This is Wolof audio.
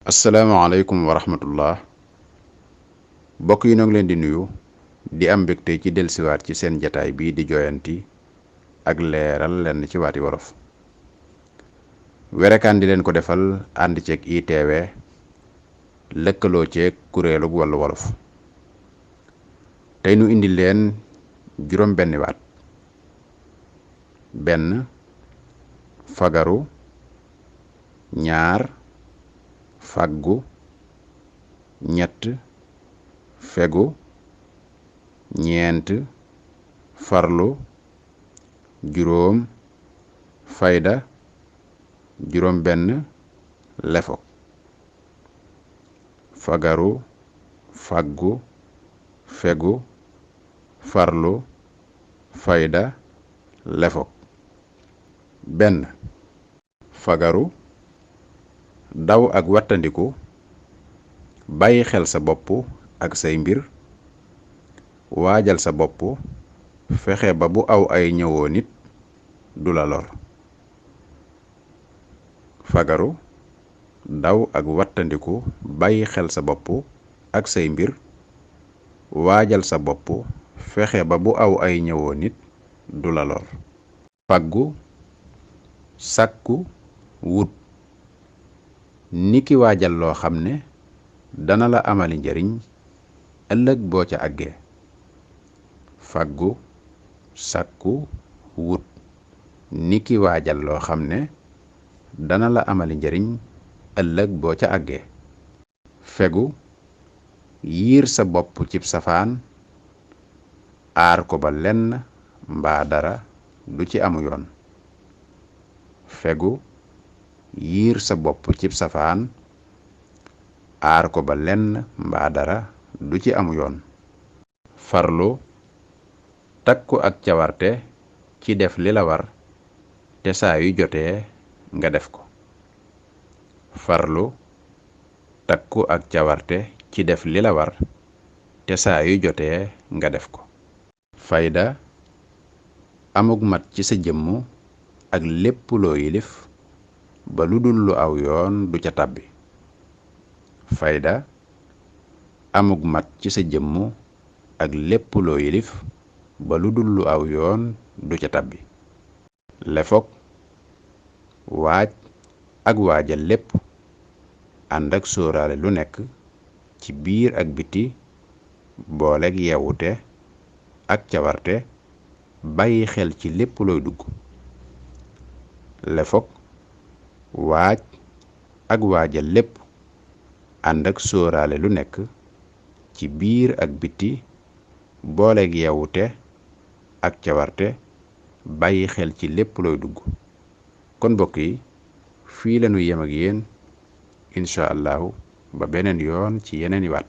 asalaamaaleykum wa rahmatullah mbokk yi noo ngi leen di nuyu di am mbégte ci dellusiwaat ci seen jataay bii di jooyanti ak leeral lenn ci waati wolof werekaan di leen ko defal ànd ceeg ITV lëkkaloo ceeg kuréelug wàllu wolof tey nu indi leen juróom benni waat benn fagaru ñaar faggu ñett fegu ñeent farlu juróom fayda juróom benn lefo fagaru faggu fegu farlu fayda lefo benn fagaru daw ak wattandiku bàyyi xel sa bopp ak say mbir waajal sa bopp fexe ba bu aw ay ñëwoo nit du la lor fagaru daw ak wattandiku bàyyi xel sa bopp ak say mbir waajal sa bopp fexe ba bu aw ay ñëwoo nit du la lor faggu sàkku wut niki waajal loo xam ne dana la amali njariñ ëllëg boo ca àggee faggu sàkku wut niki waajal loo xam ne dana la amali njariñ ëllëg boo ca àggee fegu yiir sa bopp cib safaan aar ko ba lenn mbaa dara du ci amu yoon fegu yiir sa bopp cib safaan aar ko ba lenn mbaa dara du ci amu yoon farlu takku ak cawarte ci def li la war te saa yu jotee nga def ko farlu takku ak cawarte ci def li la war te saa yu jotee nga def ko fayda amug mat ci sa jëmm ak lépp loo yilif ba lu dul lu aw yoon du ca tàbbi fayda amug mat ci sa jëmm ak lépp loo yilif ba lu dul lu aw yoon du ca tàbbi lefog waaj ak waajal lépp ànd ak sóoraale lu nekk ci biir ak biti booleeg yeewute ak cawarte bàyyi xel ci lépp looy dugg lefog waaj ak waajal lépp ànd ak sóoraale lu nekk ci biir ak biti booleeg yeewute ak cawarte bàyyi xel ci lépp looy dugg kon mbokk yi fii lañu yem ak yéen incha allahu ba beneen yoon ci yeneen i waat